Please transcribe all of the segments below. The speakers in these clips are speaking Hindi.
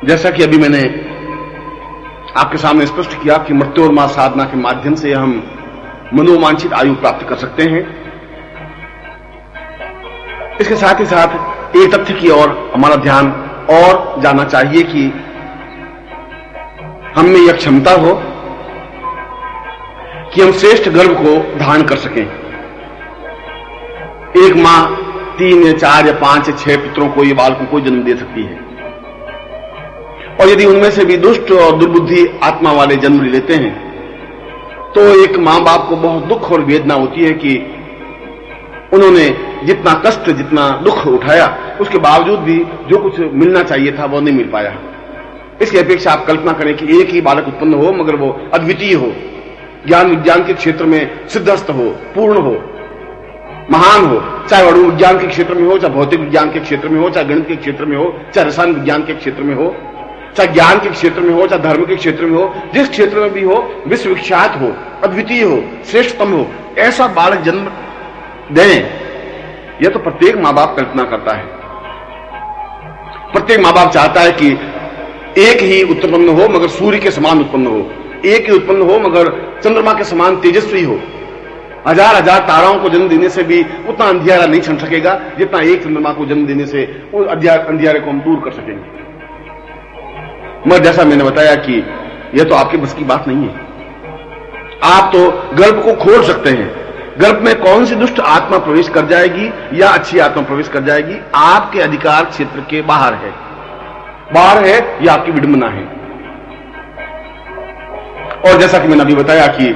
जैसा कि अभी मैंने आपके सामने स्पष्ट किया कि मृत्योर्मा साधना के माध्यम से हम मनोवांछित आयु प्राप्त कर सकते हैं। इसके साथ ही साथ एक तथ्य की ओर हमारा ध्यान और जाना चाहिए कि हम में यह क्षमता हो कि हम श्रेष्ठ गर्भ को धारण कर सकें। एक मां 3 या 4 या 5 या 6 पुत्रों को, ये बालकों को जन्म दे सकती है, और यदि उनमें से भी दुष्ट और दुर्बुद्धि आत्मा वाले जन्म लेते हैं तो एक मां बाप को बहुत दुख और वेदना होती है कि उन्होंने जितना कष्ट, जितना दुख उठाया, उसके बावजूद भी जो कुछ मिलना चाहिए था वो नहीं मिल पाया। इसकी अपेक्षा आप कल्पना करें कि एक ही बालक उत्पन्न हो मगर वो अद्वितीय हो, ज्ञान विज्ञान के क्षेत्र में सिद्धस्त हो, पूर्ण हो, महान हो, चाहे अणु विज्ञान के क्षेत्र में हो, चाहे भौतिक विज्ञान के क्षेत्र में हो, चाहे गणित के क्षेत्र में हो, चाहे रसायन विज्ञान के क्षेत्र में हो, चाहे ज्ञान के क्षेत्र में हो, चाहे धर्म के क्षेत्र में हो, जिस क्षेत्र में भी हो, विश्वविख्यात हो, अद्वितीय हो, श्रेष्ठतम हो, ऐसा बालक जन्म दें, यह तो प्रत्येक मां बाप कल्पना करता है। प्रत्येक मां बाप चाहता है कि एक ही उत्पन्न हो मगर सूर्य के समान उत्पन्न हो, एक ही उत्पन्न हो मगर चंद्रमा के समान तेजस्वी हो। हजार हजार ताराओं को जन्म देने से भी उतना अंधियारा नहीं छन सकेगा जितना एक चंद्रमा को जन्म देने से उस अंधियारे को हम दूर कर सकेंगे। मगर जैसा मैंने बताया कि यह तो आपके बस की बात नहीं है। आप तो गर्भ को खोल सकते हैं। गर्भ में कौन सी दुष्ट आत्मा प्रवेश कर जाएगी या अच्छी आत्मा प्रवेश कर जाएगी, आपके अधिकार क्षेत्र के बाहर है। बाहर है या आपकी विडंबना है। और जैसा कि मैंने अभी बताया कि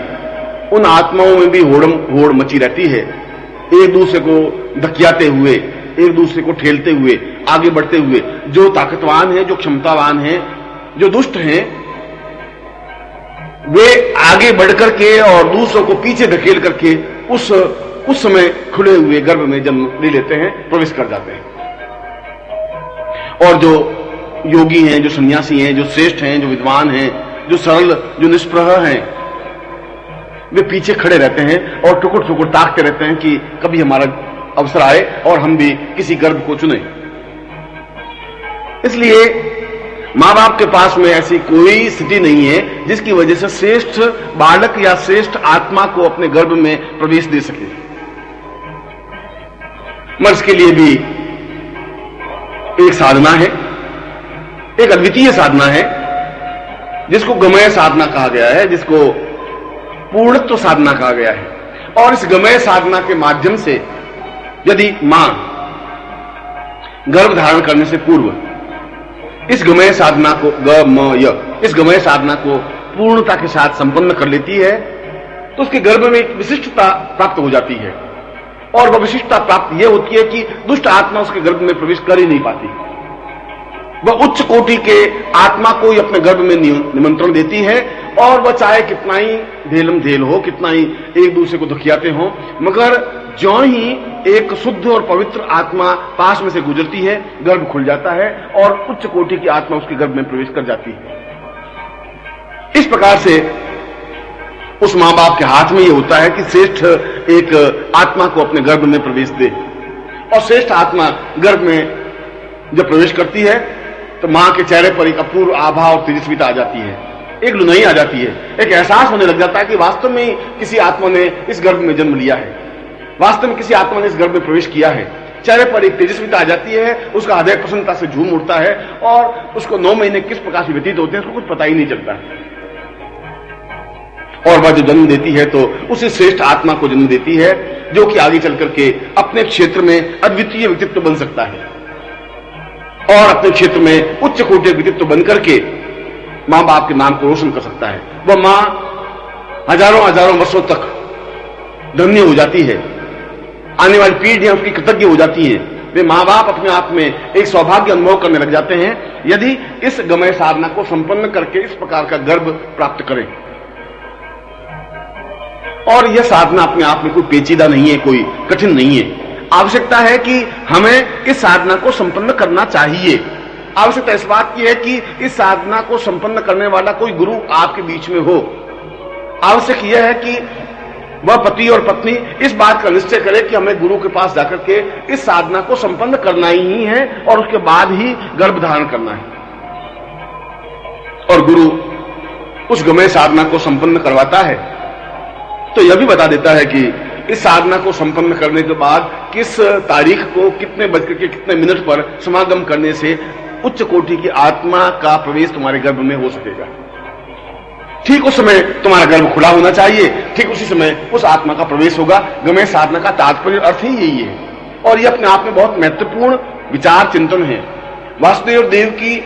उन आत्माओं में भी होड़ मची रहती है, एक दूसरे को धकियाते हुए, एक दूसरे को ठेलते हुए, आगे बढ़ते हुए। जो ताकतवान है, जो क्षमतावान है, जो दुष्ट हैं, वे आगे बढ़कर के और दूसरों को पीछे धकेल करके उस समय खुले हुए गर्भ में जन्म ले लेते हैं, प्रवेश कर जाते हैं। और जो योगी हैं, जो सन्यासी हैं, जो श्रेष्ठ हैं, जो विद्वान हैं, जो सरल, जो निष्प्रह हैं, वे पीछे खड़े रहते हैं और टुकुर टुकुर ताकते रहते हैं कि कभी हमारा अवसर आए और हम भी किसी गर्भ को चुने। इसलिए मां बाप के पास में ऐसी कोई स्थिति नहीं है जिसकी वजह से श्रेष्ठ बालक या श्रेष्ठ आत्मा को अपने गर्भ में प्रवेश दे सके। मगर इसके लिए भी एक साधना है, एक अद्वितीय साधना है जिसको गमय साधना कहा गया है, जिसको पूर्णत्व साधना कहा गया है। और इस गमय साधना के माध्यम से यदि मां गर्भ धारण करने से पूर्व इस गमय साधना को इस गमय साधना को पूर्णता के साथ संपन्न कर लेती है तो उसके गर्भ में एक विशिष्टता प्राप्त हो जाती है। और वह विशिष्टता प्राप्त यह होती है कि दुष्ट आत्मा उसके गर्भ में प्रवेश कर ही नहीं पाती। वह उच्च कोटि के आत्मा को ही अपने गर्भ में निमंत्रण देती है, और वह चाहे कितना ही ढेलम ढेल हो, कितना ही एक दूसरे को धकियाते हो, मगर ज्यों ही एक शुद्ध और पवित्र आत्मा पास में से गुजरती है, गर्भ खुल जाता है और उच्च कोटि की आत्मा उसके गर्भ में प्रवेश कर जाती है। इस प्रकार से उस मां बाप के हाथ में यह होता है कि श्रेष्ठ एक आत्मा को अपने गर्भ में प्रवेश दे। और श्रेष्ठ आत्मा गर्भ में जब प्रवेश करती है तो मां के चेहरे पर एक अपूर्व आभा और तेजस्विता आ जाती है, एक लुनई आ जाती है, एक एहसास होने लग जाता है कि वास्तव में किसी आत्मा ने इस गर्भ में जन्म लिया है, वास्तव में किसी आत्मा ने इस गर्भ में प्रवेश किया है। चेहरे पर एक तेजस्विता आ जाती है, उसका हृदय प्रसन्नता से झूम उठता है और उसको 9 महीने किस प्रकार से व्यतीत होते हैं उसको कुछ पता ही नहीं चलता। और वह जो जन्म देती है तो उसी श्रेष्ठ आत्मा को जन्म देती है जो कि आगे चल करके अपने क्षेत्र में अद्वितीय व्यक्तित्व बन सकता है और अपने क्षेत्र में उच्च कोटि व्यक्तित्व बनकर के मां बाप के नाम को रोशन कर सकता है। वह मां हजारों हजारों वर्षों तक धन्य हो जाती है, आने वाली पीढ़ियां उसकी कृतज्ञ हो जाती हैं। वे मां बाप अपने आप में एक सौभाग्य अनुभव करने लग जाते हैं यदि इस गमय साधना को संपन्न करके इस प्रकार का गर्भ प्राप्त करें। और यह साधना अपने आप में कोई पेचीदा नहीं है, कोई कठिन नहीं है। आवश्यकता है कि हमें इस साधना को संपन्न करना चाहिए। आवश्यकता इस बात की है कि इस साधना को संपन्न करने वाला कोई गुरु आपके बीच में हो। आवश्यक यह है कि वह पति और पत्नी इस बात का निश्चय करे कि हमें गुरु के पास जाकर के इस साधना को संपन्न करना ही है और उसके बाद ही गर्भ धारण करना है। और गुरु उस गमय साधना को संपन्न करवाता है तो यह भी बता देता है कि इस साधना को संपन्न करने के बाद किस तारीख को कितने बजकर के कितने मिनट पर समागम करने से उच्च कोटि की आत्मा का प्रवेश तुम्हारे गर्भ में हो सकेगा। ठीक उस समय तुम्हारा गर्भ खुला होना चाहिए, ठीक उसी समय उस आत्मा का प्रवेश होगा। गमय साधना का तात्पर्य अर्थ ही यही है और यह अपने आप में बहुत महत्वपूर्ण विचार चिंतन है। वासुदेव देव की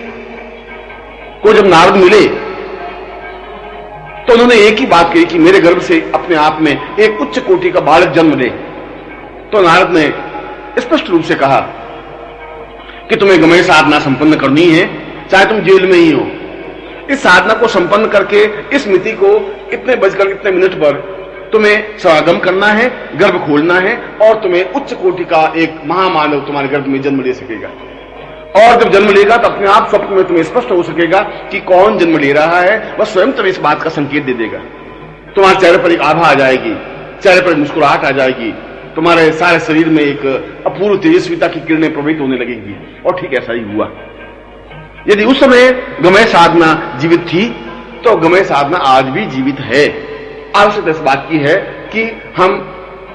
को जब नारद मिले तो उन्होंने एक ही बात कही कि मेरे गर्भ से अपने आप में एक उच्च कोटि का बालक जन्म ले। तो नारद ने स्पष्ट रूप से कहा कि तुम्हें गमय साधना संपन्न करनी है, चाहे तुम जेल में ही हो। इस साधना को संपन्न करके इस मिति को इतने बजकर इतने मिनट पर तुम्हें समागम करना है, गर्भ खोलना है और तुम्हें उच्च कोटि का एक महामानव तुम्हारे गर्भ में जन्म ले सकेगा। और जब जन्म लेगा तो अपने आप स्वप्न में तुम्हें स्पष्ट हो सकेगा कि कौन जन्म ले रहा है, वह स्वयं तुम्हें इस बात का संकेत दे देगा। तुम्हारे चेहरे पर एक आभा आ जाएगी, चेहरे पर मुस्कुराहट आ जाएगी, तुम्हारे सारे शरीर में एक अपूर्व तेजस्विता की किरणें प्रवाहित होने लगेंगी। और ठीक ऐसा ही हुआ। यदि उस समय गमय साधना जीवित थी तो गमय साधना आज भी जीवित है। आवश्यकता इस बात की है कि हम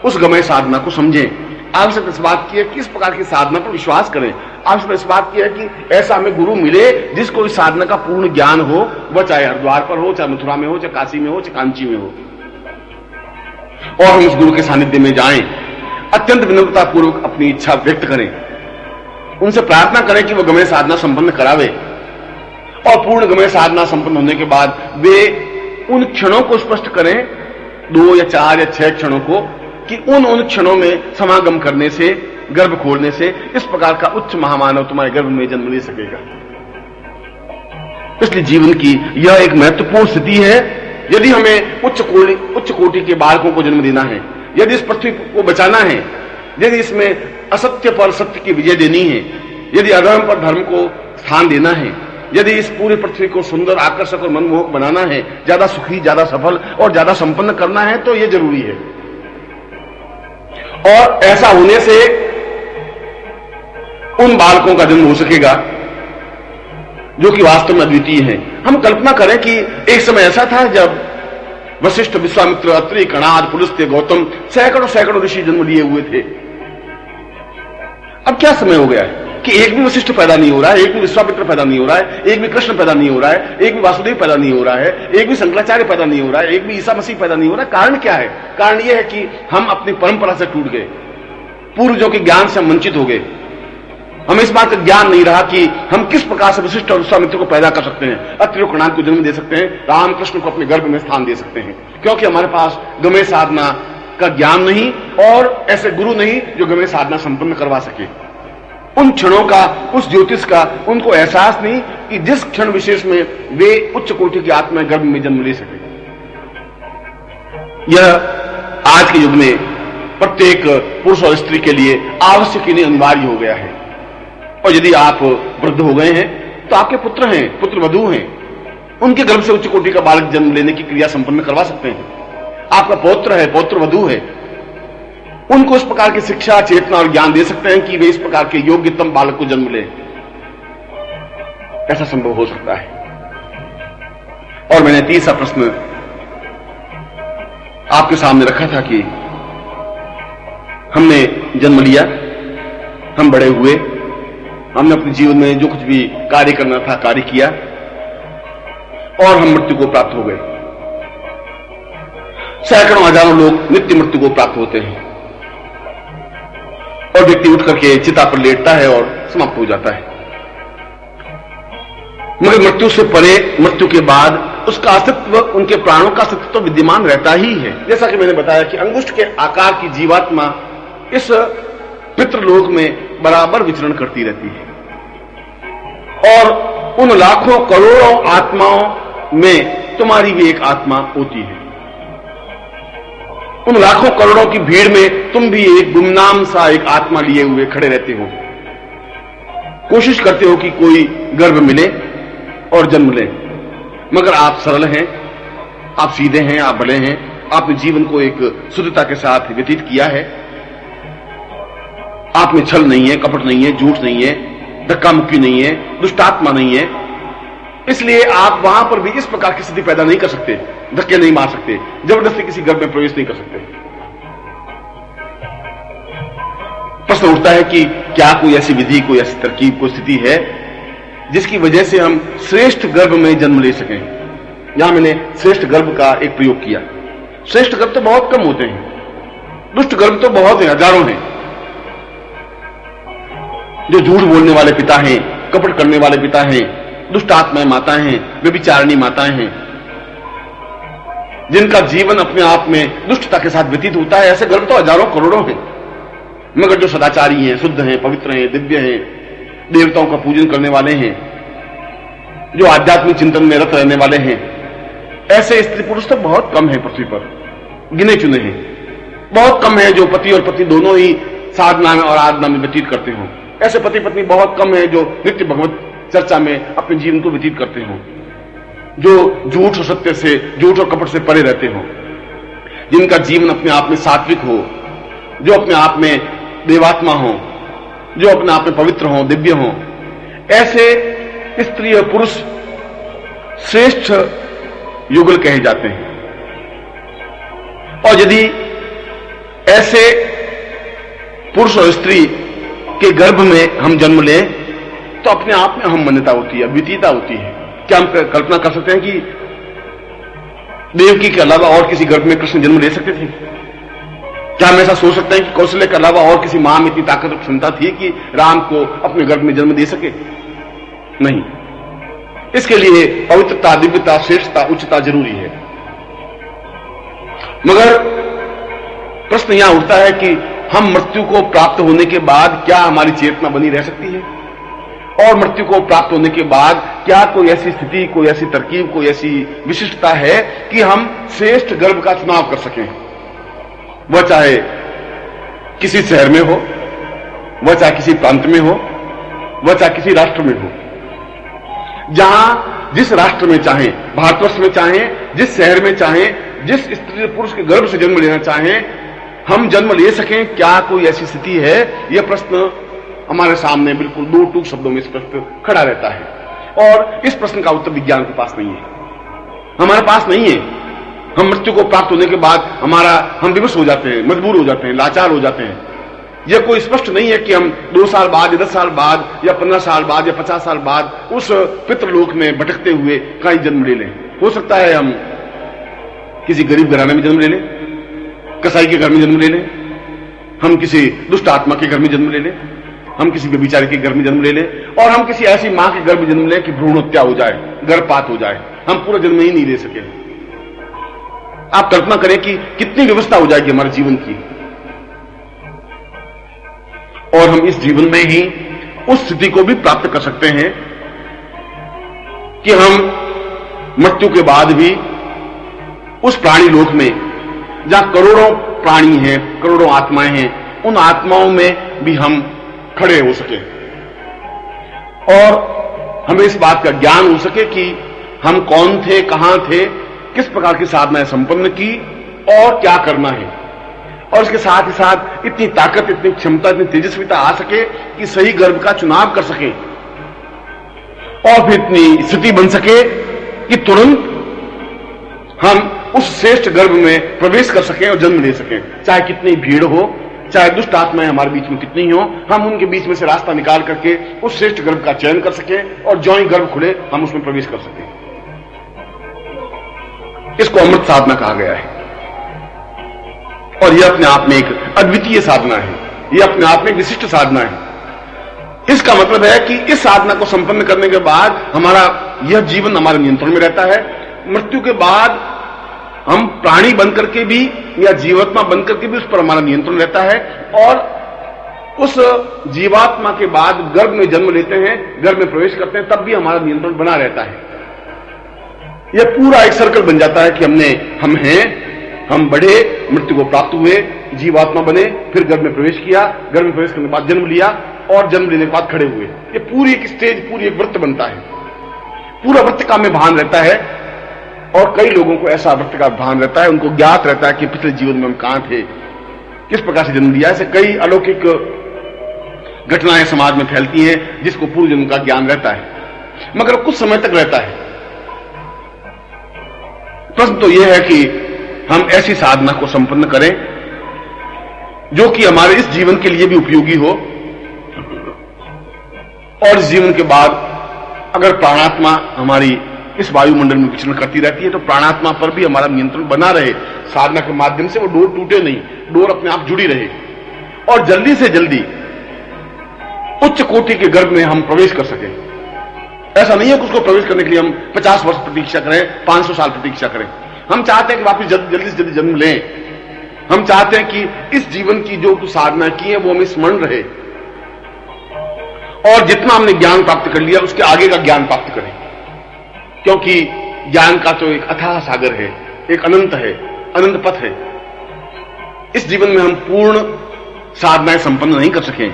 उस गमय साधना को समझें। आवश्यकता इस बात की है कि इस प्रकार की साधना पर विश्वास करें। आवश्यकता इस बात की है कि ऐसा हमें गुरु मिले जिसको इस साधना का पूर्ण ज्ञान हो, वह चाहे हरिद्वार पर हो, चाहे मथुरा में हो, चाहे काशी में हो, चाहे कांची में हो, और हम उस गुरु के सानिध्य में जाएं, अत्यंत विनम्रता पूर्वक अपनी इच्छा व्यक्त करें, उनसे प्रार्थना करें कि वह गमय साधना संपन्न करावे। और पूर्ण गमय साधना संपन्न होने के बाद वे उन क्षणों को स्पष्ट करें, 2 या 4 या 6 क्षणों को, कि उन क्षणों में समागम करने से, गर्भ खोलने से इस प्रकार का उच्च महामानव तुम्हारे गर्भ में जन्म ले सकेगा। इसलिए जीवन की यह एक महत्वपूर्ण स्थिति है। यदि हमें उच्च कोटि के बालकों को जन्म देना है, यदि इस पृथ्वी को बचाना है, यदि इसमें असत्य पर सत्य की विजय देनी है, यदि अधर्म पर धर्म को स्थान देना है, यदि इस पूरी पृथ्वी को सुंदर, आकर्षक और मनमोहक बनाना है, ज्यादा सुखी, ज्यादा सफल और ज्यादा संपन्न करना है, तो यह जरूरी है। और ऐसा होने से उन बालकों का जन्म हो सकेगा जो कि वास्तव में अद्वितीय हैं। हम कल्पना करें कि एक समय ऐसा था जब वशिष्ठ, विश्वामित्र, अत्रि, कणाद, पुलस्त्य, गौतम, सैकड़ों ऋषि जन्म लिए हुए थे। अब क्या समय हो गया है कि एक भी वशिष्ठ पैदा नहीं हो रहा है, एक भी विश्वामित्र पैदा नहीं हो रहा है, एक भी कृष्ण पैदा नहीं हो रहा है, एक भी वासुदेव पैदा नहीं हो रहा है, एक भी शंकराचार्य पैदा नहीं हो रहा है, एक भी ईसा मसीह पैदा नहीं हो रहा है। कारण क्या है? कारण यह है कि हम अपनी परंपरा से टूट गए, पूर्वजों के ज्ञान से हम वंचित हो गए। हमें इस बात का ज्ञान नहीं रहा कि हम किस प्रकार से वशिष्ठ और विश्वामित्र को पैदा कर सकते हैं, अत्रि और कणाद को जन्म दे सकते हैं, रामकृष्ण को अपने गर्भ में स्थान दे सकते हैं, क्योंकि हमारे पास गमय साधना का ज्ञान नहीं और ऐसे गुरु नहीं जो गमय साधना संपन्न करवा सके। उन क्षणों का, उस ज्योतिष का उनको एहसास नहीं कि जिस क्षण विशेष में वे उच्च कोटि की आत्मा गर्भ में जन्म ले सके। यह आज के युग में प्रत्येक पुरुष और स्त्री के लिए आवश्यक ही नहीं, अनिवार्य हो गया है। और यदि आप वृद्ध हो गए हैं तो आपके पुत्र हैं, पुत्र वधू हैं, उनके गर्भ से उच्च कोटि का बालक जन्म लेने की क्रिया संपन्न करवा सकते हैं। आपका पौत्र है, पौत्र वधू है, उनको इस प्रकार की शिक्षा, चेतना और ज्ञान दे सकते हैं कि वे इस प्रकार के योग्यतम बालक को जन्म ले। ऐसा संभव हो सकता है। और मैंने तीसरा प्रश्न आपके सामने रखा था कि हमने जन्म लिया, हम बड़े हुए, हमने अपने जीवन में जो कुछ भी कार्य करना था कार्य किया और हम मृत्यु को प्राप्त हो गए। सैकड़ों हजारों लोग नित्य मृत्यु को प्राप्त होते हैं और व्यक्ति उठ करके चिता पर लेटता है और समाप्त हो जाता है। मगर मृत्यु से परे, मृत्यु के बाद उसका अस्तित्व, उनके प्राणों का अस्तित्व तो विद्यमान रहता ही है। जैसा कि मैंने बताया कि अंगुष्ठ के आकार की जीवात्मा इस पितृलोक में बराबर विचरण करती रहती है और उन लाखों करोड़ों आत्माओं में तुम्हारी भी एक आत्मा होती है। उन लाखों करोड़ों की भीड़ में तुम भी एक गुमनाम सा एक आत्मा लिए हुए खड़े रहते हो, कोशिश करते हो कि कोई गर्भ मिले और जन्म ले। मगर आप सरल हैं, आप सीधे हैं, आप भले हैं, आपने जीवन को एक शुद्धता के साथ व्यतीत किया है। आप में छल नहीं है, कपट नहीं है, झूठ नहीं है, धक्का मुक्की नहीं है, दुष्टात्मा नहीं है। इसलिए आप वहां पर भी इस प्रकार की स्थिति पैदा नहीं कर सकते, धक्के नहीं मार सकते, जबरदस्ती किसी गर्भ में प्रवेश नहीं कर सकते। प्रश्न उठता है कि क्या कोई ऐसी विधि, कोई ऐसी तरकीब, कोई स्थिति है जिसकी वजह से हम श्रेष्ठ गर्भ में जन्म ले सकें। यहां मैंने श्रेष्ठ गर्भ का एक प्रयोग किया। श्रेष्ठ गर्भ तो बहुत कम होते हैं, दुष्ट गर्भ तो बहुत हैं, हजारों हैं। जो झूठ बोलने वाले पिता हैं, कपट करने वाले पिता हैं, दुष्ट आत्माएं माताएं हैं, व्यभिचारिणी माताएं हैं, जिनका जीवन अपने आप में दुष्टता के साथ व्यतीत होता है, ऐसे गर्भ तो हजारों करोड़ों हैं। मगर जो सदाचारी हैं, शुद्ध हैं, पवित्र हैं, दिव्य हैं, देवताओं का पूजन करने वाले हैं, जो आध्यात्मिक चिंतन में रत रहने वाले हैं, ऐसे स्त्री पुरुष तो बहुत कम है पृथ्वी पर, गिने चुने हैं। बहुत कम है जो पति और पत्नी दोनों ही साधना में और आराधना में व्यतीत करते हों। ऐसे पति पत्नी बहुत कम है जो नित्य भगवत चर्चा में अपने जीवन को व्यतीत करते हों, जो झूठ और सत्य से, झूठ और कपट से परे रहते हों, जिनका जीवन अपने आप में सात्विक हो, जो अपने आप में देवात्मा हो, जो अपने आप में पवित्र हो, दिव्य हो। ऐसे स्त्री और पुरुष श्रेष्ठ युगल कहे जाते हैं। और यदि ऐसे पुरुष और स्त्री के गर्भ में हम जन्म लें तो अपने आप में हम मान्यता होती है, अद्वितीयता होती है। क्या हम कल्पना कर सकते हैं कि देवकी के अलावा और किसी गर्भ में कृष्ण जन्म ले सकते थे? क्या हम ऐसा सोच सकते हैं कि कौशल्य के अलावा और किसी मां में इतनी ताकत और क्षमता थी कि राम को अपने गर्भ में जन्म दे सके? नहीं। इसके लिए पवित्रता, दिव्यता, श्रेष्ठता, उच्चता जरूरी है। मगर प्रश्न यहां उठता है कि हम मृत्यु को प्राप्त होने के बाद क्या हमारी चेतना बनी रह सकती है? और मृत्यु को प्राप्त होने के बाद क्या कोई ऐसी स्थिति, कोई ऐसी तरकीब, कोई ऐसी विशिष्टता है कि हम श्रेष्ठ गर्भ का चुनाव कर सकें? वह चाहे किसी शहर में हो, वह चाहे किसी प्रांत में हो, वह चाहे किसी राष्ट्र में हो। जहां जिस राष्ट्र में चाहें, भारतवर्ष में चाहें, जिस शहर में चाहें, जिस स्त्री पुरुष के गर्भ से जन्म लेना चाहें, हम जन्म ले सकें, क्या कोई ऐसी स्थिति है? यह प्रश्न हमारे सामने बिल्कुल दो टूक शब्दों में स्पष्ट खड़ा रहता है। और इस प्रश्न का उत्तर विज्ञान के पास नहीं है, हमारे पास नहीं है। हम मृत्यु को प्राप्त होने के बाद हम विवश हो जाते हैं, मजबूर हो जाते हैं, लाचार हो जाते हैं। यह कोई स्पष्ट नहीं है कि हम 2 साल बाद या 10 साल बाद या 15 साल बाद या 50 साल बाद उस पितृलोक में भटकते हुए कहीं जन्म ले लें। हो सकता है हम किसी गरीब घराने में जन्म ले लें, कसाई के घर में जन्म ले लें, हम किसी दुष्ट आत्मा के घर में जन्म ले लें, हम किसी व्यभिचारी के घर में जन्म ले लें, और हम किसी ऐसी मां के घर में जन्म लें कि भ्रूण हत्या हो जाए, गर्भपात हो जाए, हम पूरा जन्म ही नहीं ले सके। आप कल्पना करें कि कितनी व्यवस्था हो जाएगी हमारे जीवन की, और हम इस जीवन में ही उस स्थिति को भी प्राप्त कर सकते हैं कि हम मृत्यु के बाद भी उस प्राणी लोक में, जहां करोड़ों प्राणी हैं, करोड़ों आत्माएं हैं, उन आत्माओं में भी हम खड़े हो सके और हमें इस बात का ज्ञान हो सके कि हम कौन थे, कहां थे, किस प्रकार की साधनाएं संपन्न की और क्या करना है। और इसके साथ ही साथ इतनी ताकत, इतनी क्षमता, इतनी तेजस्विता आ सके कि सही गर्भ का चुनाव कर सके, और फिर इतनी स्थिति बन सके कि तुरंत हम उस श्रेष्ठ गर्भ में प्रवेश कर सकें और जन्म ले सकें। चाहे कितनी भीड़ हो, चाहे दुष्ट आत्माएं हमारे बीच में कितनी हो, हम उनके बीच में से रास्ता निकाल करके उस श्रेष्ठ गर्भ का चयन कर सकें, और जो ही गर्भ खुले हम उसमें प्रवेश कर सकें। इसको अमृत साधना कहा गया है, और यह अपने आप में एक अद्वितीय साधना है, यह अपने आप में एक विशिष्ट साधना है। इसका मतलब है कि इस साधना को संपन्न करने के बाद हमारा यह जीवन हमारे नियंत्रण में रहता है। मृत्यु के बाद हम प्राणी बनकर के भी या जीवात्मा बनकर के भी उस पर हमारा नियंत्रण रहता है, और उस जीवात्मा के बाद गर्भ में जन्म लेते हैं, गर्भ में प्रवेश करते हैं, तब भी हमारा नियंत्रण बना रहता है। यह पूरा एक सर्कल बन जाता है कि हम बढ़े, मृत्यु को प्राप्त हुए, जीवात्मा बने, फिर गर्भ में प्रवेश किया, गर्भ में प्रवेश करने के बाद जन्म लिया, और जन्म लेने के बाद खड़े हुए। ये पूरी एक स्टेज, पूरी एक वृत्त बनता है। पूरा वृत्त का में भान रहता है, और कई लोगों को ऐसा वृत्त का भान रहता है, उनको ज्ञात रहता है कि पिछले जीवन में हम कहां थे, किस प्रकार से जन्म लिया। ऐसे कई अलौकिक घटनाएं समाज में फैलती हैं जिसको पूर्व जन्म का ज्ञान रहता है। मगर कुछ समय तक रहता है। प्रश्न तो यह है कि हम ऐसी साधना को संपन्न करें जो कि हमारे इस जीवन के लिए भी उपयोगी हो, और इस जीवन के बाद अगर प्राणात्मा हमारी इस वायुमंडल में विचरण करती रहती है तो प्राणात्मा पर भी हमारा नियंत्रण बना रहे, साधना के माध्यम से वो डोर टूटे नहीं, डोर अपने आप जुड़ी रहे, और जल्दी से जल्दी उच्च कोटि के गर्भ में हम प्रवेश कर सकें। ऐसा नहीं है कि उसको प्रवेश करने के लिए हम 50 वर्ष प्रतीक्षा करें, 500 साल प्रतीक्षा करें। हम चाहते हैं कि वापस जल्दी से जल्दी जन्म लें। हम चाहते हैं कि इस जीवन की जो साधना की है वो हमें स्मरण रहे, और जितना हमने ज्ञान प्राप्त कर लिया उसके आगे का ज्ञान प्राप्त करें, क्योंकि ज्ञान का तो एक अथाह सागर है, एक अनंत है, अनंत पथ है। इस जीवन में हम पूर्ण साधनाएं संपन्न नहीं कर सके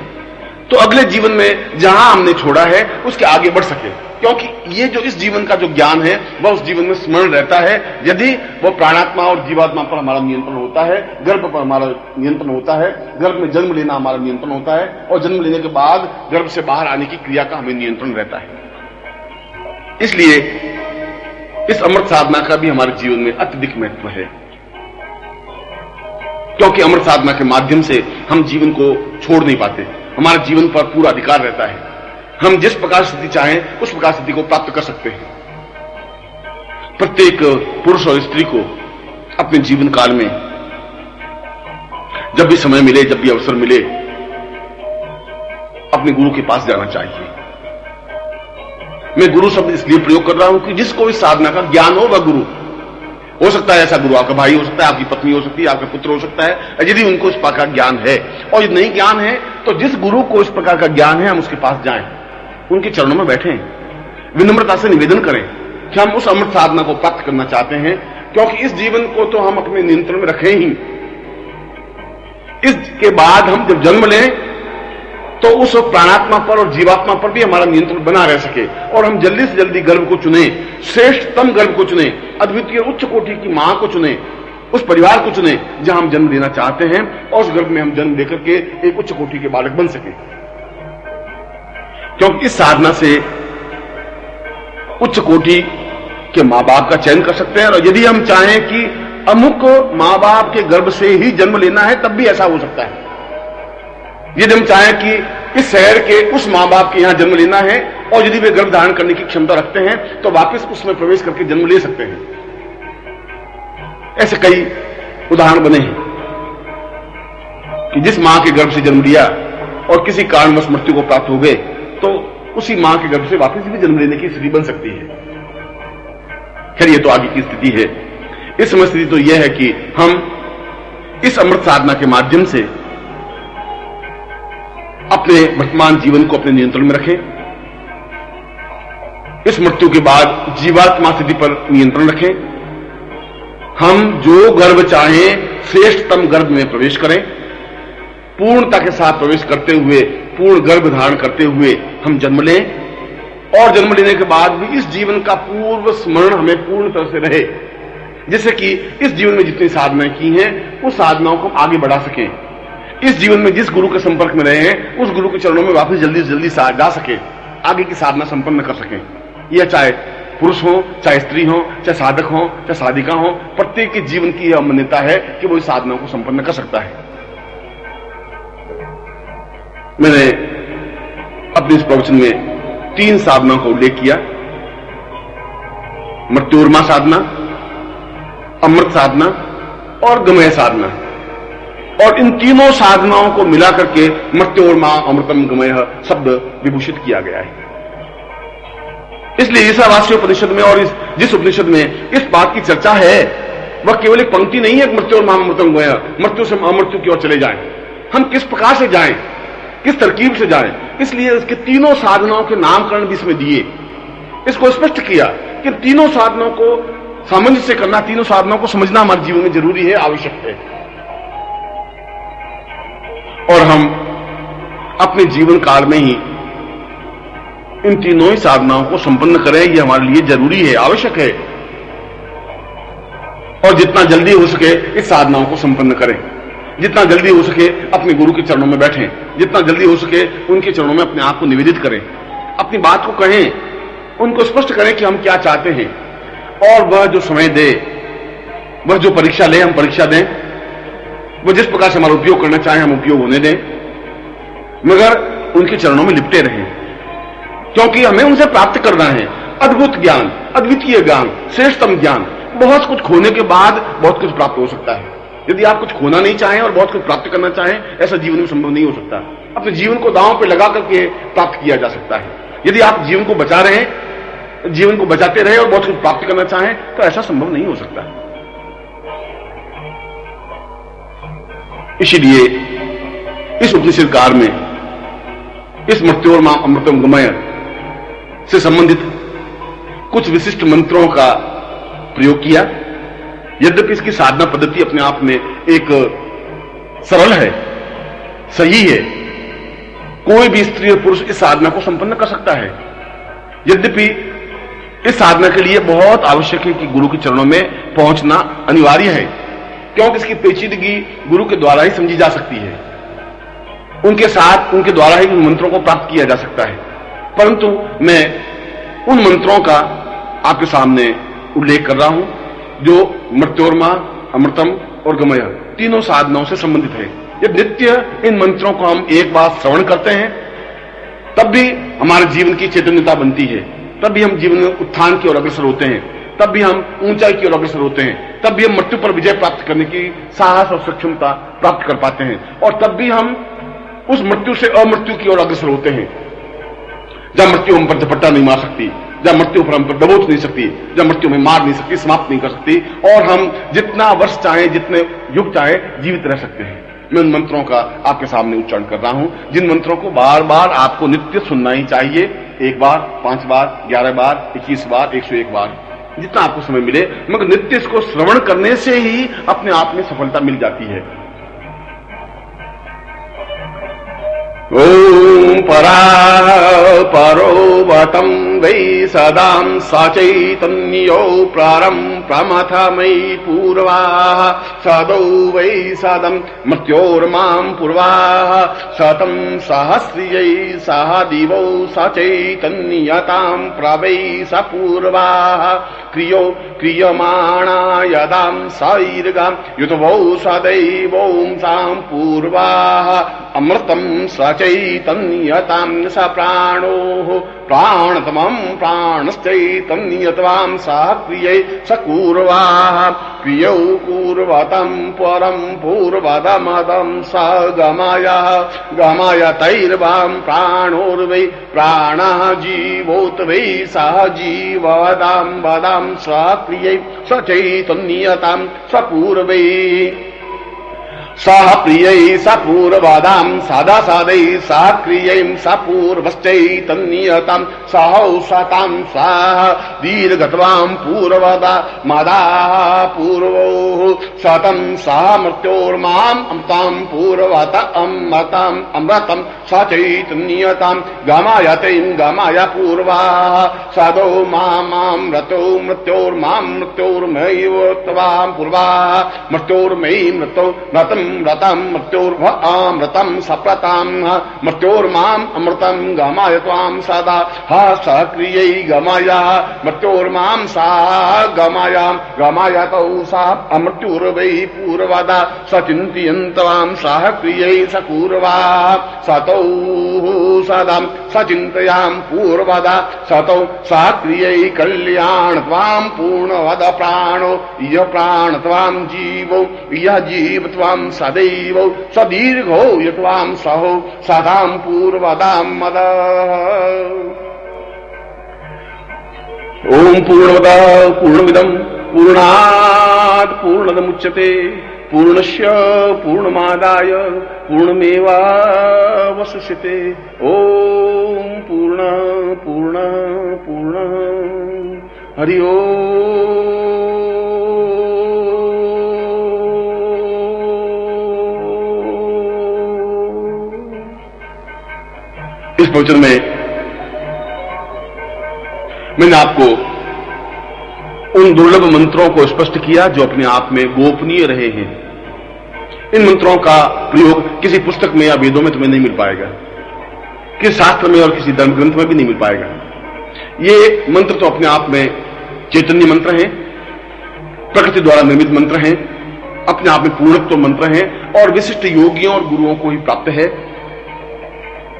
तो अगले जीवन में जहां हमने छोड़ा है उसके आगे बढ़ सके, क्योंकि ये जो इस जीवन का जो ज्ञान है वह उस जीवन में स्मरण रहता है। यदि वो प्राणात्मा और जीवात्मा पर हमारा नियंत्रण होता है, गर्भ पर हमारा नियंत्रण होता है, गर्भ में जन्म लेना हमारा नियंत्रण होता है, और जन्म लेने के बाद गर्भ से बाहर आने की क्रिया का हमें नियंत्रण रहता है। इसलिए इस अमृत साधना का भी हमारे जीवन में अत्यधिक महत्व है, क्योंकि अमृत साधना के माध्यम से हम जीवन को छोड़ नहीं पाते, हमारे जीवन पर पूरा अधिकार रहता है। हम जिस प्रकार स्थिति चाहें उस प्रकार स्थिति को प्राप्त कर सकते हैं। प्रत्येक पुरुष और स्त्री को अपने जीवन काल में जब भी समय मिले, जब भी अवसर मिले, अपने गुरु के पास जाना चाहिए। मैं गुरु शब्द इसलिए प्रयोग कर रहा हूं कि जिसको इस साधना का ज्ञान हो वह गुरु हो सकता है। ऐसा गुरु आपका भाई हो सकता है, आपकी पत्नी हो सकती है, आपका पुत्र हो सकता है, यदि उनको इस प्रकार का ज्ञान है। और यदि नहीं ज्ञान है तो जिस गुरु को इस प्रकार का ज्ञान है हम उसके पास जाएं, उनके चरणों में बैठें, विनम्रता से निवेदन करें कि हम उस अमृत साधना को प्राप्त करना चाहते हैं, क्योंकि इस जीवन को तो हम अपने नियंत्रण में रखें ही, इसके बाद हम जब जन्म लें तो उस प्राणात्मा पर और जीवात्मा पर भी हमारा नियंत्रण बना रह सके, और हम जल्दी से जल्दी गर्भ को चुने, श्रेष्ठतम गर्भ को चुने, अद्वितीय उच्च कोटि की मां को चुने, उस परिवार को चुने जहां हम जन्म लेना चाहते हैं, और उस गर्भ में हम जन्म लेकर के एक उच्च कोटि के बालक बन सके। क्योंकि इस साधना से उच्च कोटि के मां बाप का चयन कर सकते हैं, और यदि हम चाहें कि अमुक मां बाप के गर्भ से ही जन्म लेना है तब भी ऐसा हो सकता है। यदि हम चाहें कि इस शहर के उस मां बाप के यहां जन्म लेना है और यदि वे गर्भ धारण करने की क्षमता रखते हैं तो वापस उसमें प्रवेश करके जन्म ले सकते हैं। ऐसे कई उदाहरण बने हैं कि जिस मां के गर्भ से जन्म लिया और किसी कारणवश मृत्यु को प्राप्त हो गए तो उसी मां के गर्भ से वापस भी जन्म लेने की स्थिति बन सकती है। खैर ये तो आगे की स्थिति है। इस समय स्थिति तो यह है कि हम इस अमृत साधना के माध्यम से अपने वर्तमान जीवन को अपने नियंत्रण में रखें, इस मृत्यु के बाद जीवात्मा स्थिति पर नियंत्रण रखें, हम जो गर्भ चाहें श्रेष्ठतम गर्भ में प्रवेश करें, पूर्णता के साथ प्रवेश करते हुए पूर्ण गर्भ धारण करते हुए हम जन्म लें, और जन्म लेने के बाद भी इस जीवन का पूर्व स्मरण हमें पूर्ण तरह से रहे, जिससे कि इस जीवन में जितनी साधनाएं की हैं उस साधनाओं को हम आगे बढ़ा सकें। इस जीवन में जिस गुरु के संपर्क में रहे हैं उस गुरु के चरणों में वापस जल्दी से जल्दी जा सके, आगे की साधना संपन्न कर सकें। यह चाहे पुरुष हो, चाहे स्त्री हो, चाहे साधक हो, चाहे साधिका हो, प्रत्येक के जीवन की यह मान्यता है कि वो इस साधना को संपन्न कर सकता है। मैंने अपने इस प्रवचन में 3 साधनाओं का उल्लेख किया: मृत्युर्मा साधना, अमृत साधना और गमय साधना। और इन तीनों साधनाओं को मिलाकर के मृत्योर्मा अमृतम गमय शब्द विभूषित किया गया है। इसलिए ईशावास्य उपनिषद में और जिस उपनिषद में इस बात की चर्चा है वह केवल एक पंक्ति नहीं है, मृत्योर्मा अमृतम गमय, मृत्यु से अमृत्यु की ओर चले जाएं। हम किस प्रकार से जाएं, किस तरकीब से जाएं, इसलिए इसके तीनों साधनाओं के नामकरण भी इसमें दिए। इसको स्पष्ट किया कि तीनों साधनों को सामंजस्य करना, तीनों साधनों को समझना हमारे जीवन में जरूरी है, आवश्यक है। और हम अपने जीवन काल में ही इन तीनों ही साधनाओं को संपन्न करें, यह हमारे लिए जरूरी है, आवश्यक है। और जितना जल्दी हो सके इस साधनाओं को संपन्न करें, जितना जल्दी हो सके अपने गुरु के चरणों में बैठें, जितना जल्दी हो सके उनके चरणों में अपने आप को निवेदित करें, अपनी बात को कहें उनको स्पष्ट करें कि हम क्या चाहते हैं, और वह जो समय दे, वह जो परीक्षा ले हम परीक्षा दें, वह जिस प्रकार से हमारा उपयोग करना चाहे हम उपयोग होने दें, मगर उनके चरणों में लिपटे रहें, क्योंकि हमें उनसे प्राप्त करना है अद्भुत ज्ञान, अद्वितीय ज्ञान, श्रेष्ठतम ज्ञान। बहुत कुछ खोने के बाद बहुत कुछ प्राप्त हो सकता है। यदि आप कुछ खोना नहीं चाहें और बहुत कुछ प्राप्त करना चाहें, ऐसा जीवन में संभव नहीं हो सकता। अपने जीवन को दांव पे लगा करके प्राप्त किया जा सकता है। यदि आप जीवन को बचा रहे हैं, जीवन को बचाते रहे और बहुत कुछ प्राप्त करना चाहें, तो ऐसा संभव नहीं हो सकता। इसीलिए इस उपनिषद काल में इस मृत्योर्मा अमृतम गमय से संबंधित कुछ विशिष्ट मंत्रों का प्रयोग किया। यद्यपि इसकी साधना पद्धति अपने आप में एक सरल है, सही है, कोई भी स्त्री और पुरुष इस साधना को संपन्न कर सकता है। यद्यपि इस साधना के लिए बहुत आवश्यक है कि गुरु के चरणों में पहुंचना अनिवार्य है, क्योंकि इसकी पेचीदगी गुरु के द्वारा ही समझी जा सकती है। उनके साथ उनके द्वारा ही उन मंत्रों को प्राप्त किया जा सकता है। परंतु मैं उन मंत्रों का आपके सामने उल्लेख कर रहा हूं जो मृत्योर्मा, अमृतम और गमय तीनों साधनाओं से संबंधित है। जब नित्य इन मंत्रों को हम एक बार श्रवण करते हैं, तब भी हमारे जीवन की चैतन्यता बनती है, तब भी हम जीवन में उत्थान की ओर अग्रसर होते हैं, तब भी हम ऊंचाई की ओर अग्रसर होते हैं, तब भी हम मृत्यु पर विजय प्राप्त करने की साहस और सक्षमता प्राप्त कर पाते हैं, और तब भी हम उस मृत्यु से अमृत्यु की ओर अग्रसर होते हैं, जहां मृत्यु हम पर झपट्टा नहीं मार सकती, जहां मृत्यु पर हम पर दबोच नहीं सकती, जहां मृत्यु में मार नहीं सकती, समाप्त नहीं कर सकती, और हम जितना वर्ष चाहे, जितने युग चाहे जीवित रह सकते हैं। मैं उन मंत्रों का आपके सामने उच्चारण कर रहा हूं, जिन मंत्रों को बार बार आपको नित्य सुनना ही चाहिए। 1 बार, 5 बार, 11 बार, 21 बार, 101 बार, जितना आपको समय मिले, मगर नित्य इसको श्रवण करने से ही अपने आप में सफलता मिल जाती है। ओम परो वटं वै सदां सचैतन्यो प्रारं प्रमथमयि पूर्वाः सदौ वै सदं मृत्योर्मां पूर्वाः शतं सहस्रियै सह दिवौ सचैतन्यतां प्रवै स पूर्वाः क्रियमाणा यदां सैर्गां युतवौ सदैवों सां पूर्वाः अमृतं सचैतन्यतां स प्राणोः प्राणतमं प्राणश्चैतन्यतां सह क्रियै स पूर्वाः क्रियौ पूर्वतं परं पूर्वदमदं स गमयः गमयतैर्वां प्राणोर्वै प्राणः जीवोत वै सह जीवदां वदां स क्रियै स चैतन्यतां स पूर्वै सह प्रियै स पूर्वदां सदा सदै स क्रियै स पूर्वश्चैतन्यतां सहौषतां सह दीर्घत्वां पूर्वदा मदाः पूर्वोः शतं सह मृत्योर्माम् अमृतां पूर्वत अमृताम् अमृतं स चैतन्यतां गमयतैं गमय पूर्वाः सदो मामृतो मृत्योर्मां मृत्योर्मैव त्वां पूर्वाः मृत्योर्मयि मृतो मृतं मृतं मृत्योर्भ अमृतं सप्रतां मृत्योर्माम् अमृतं गमय त्वां सदा सक्रियै गमय मृत्योर्मां सा गमय गमयतौ सा अमृत्युर्वै पूर्वदा सचिन्तयन्त्वां सह क्रियै स पूर्वाः सतौ सदा सचिन्तयां पूर्वदा सतौ सा क्रियै कल्याण त्वां पूर्णवद प्राणो यः प्राण त्वां जीवो यः जीव त्वां सदैव सदीर्घो यत्वां सहो सदां पूर्वदां मद। ओम पूर्णमदः पूर्णमिदं पूर्णात् पूर्णमुदच्यते पूर्णस्य पूर्णमादाय पूर्णमेवावशिष्यते। ओम पूर्ण पूर्ण पूर्ण हरि ओम। इस प्रवचन में मैंने आपको उन दुर्लभ मंत्रों को स्पष्ट किया जो अपने आप में गोपनीय रहे हैं। इन मंत्रों का प्रयोग किसी पुस्तक में या वेदों में तुम्हें नहीं मिल पाएगा, किसी शास्त्र में और किसी धर्म ग्रंथ में भी नहीं मिल पाएगा। ये मंत्र तो अपने आप में चैतन्य मंत्र हैं, प्रकृति द्वारा निर्मित मंत्र हैं, अपने आप में पूर्णत्व मंत्र हैं और विशिष्ट योगियों और गुरुओं को ही प्राप्त है।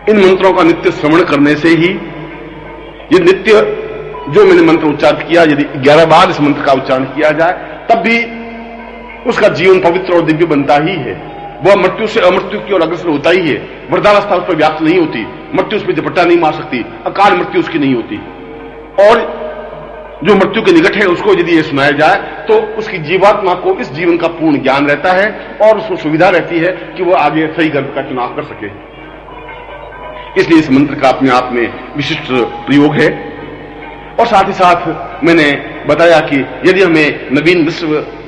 इन मंत्रों का नित्य श्रवण करने से ही, ये नित्य जो मैंने मंत्र उच्चारित किया, यदि 11 बार इस मंत्र का उच्चारण किया जाए तब भी उसका जीवन पवित्र और दिव्य बनता ही है। वह मृत्यु से अमृत्यु की ओर अग्रसर होता ही है। वृद्धावस्था उस पर व्याप्त नहीं होती, मृत्यु उस पर झपट्टा नहीं मार सकती, अकाल मृत्यु उसकी नहीं होती। और जो मृत्यु के निकट है उसको यदि यह सुनाया जाए तो उसकी जीवात्मा को इस जीवन का पूर्ण ज्ञान रहता है और उसको सुविधा रहती है कि वह आगे सही गर्भ का चुनाव कर सके। इसलिए इस मंत्र का अपने आप में विशिष्ट प्रयोग है। और साथ ही साथ मैंने बताया कि यदि हमें नवीन विश्व,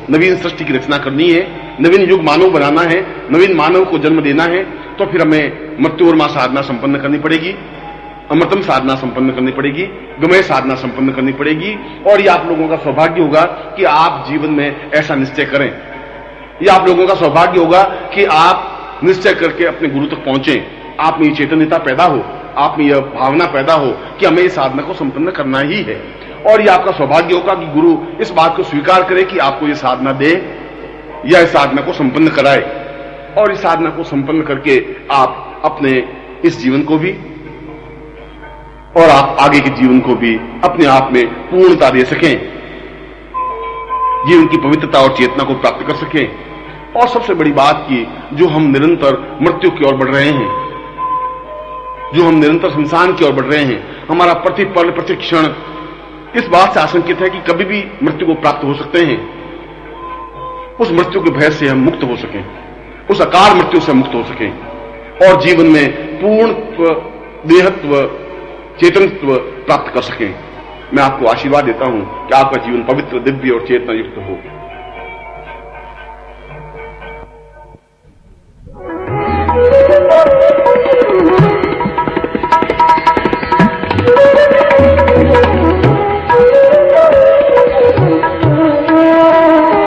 नवीन सृष्टि की रचना करनी है, नवीन युग मानव बनाना है, नवीन मानव को जन्म देना है, तो फिर हमें मृत्योर्मा साधना संपन्न करनी पड़ेगी, अमृतम साधना संपन्न करनी पड़ेगी, गमय साधना संपन्न करनी पड़ेगी। और ये आप लोगों का सौभाग्य होगा कि आप जीवन में ऐसा निश्चय करें। ये आप लोगों का सौभाग्य होगा कि आप निश्चय करके अपने गुरु तक पहुंचे, आप में ये चैतन्यता पैदा हो, आप में यह भावना पैदा हो कि हमें इस साधना को संपन्न करना ही है। और यह आपका सौभाग्य होगा कि गुरु इस बात को स्वीकार करे कि आपको यह साधना दे या इस साधना को संपन्न कराए, और इस साधना को संपन्न करके आप अपने इस जीवन को भी और आप आगे के जीवन को भी अपने आप में पूर्णता दे सकें, जीवन की पवित्रता और चेतना को प्राप्त कर सकें। और सबसे बड़ी बात की, जो हम निरंतर मृत्यु की ओर बढ़ रहे हैं, जो हम निरंतर शमशान की ओर बढ़ रहे हैं, हमारा प्रतिपल प्रतिक्षण इस बात से आशंकित है कि कभी भी मृत्यु को प्राप्त हो सकते हैं। उस मृत्यु के भय से हम मुक्त हो सकें, उस अकाल मृत्यु से मुक्त हो सकें और जीवन में पूर्णत्व, देहत्व, चेतनत्व प्राप्त कर सकें। मैं आपको आशीर्वाद देता हूं कि आपका जीवन पवित्र, दिव्य और चेतना युक्त हो।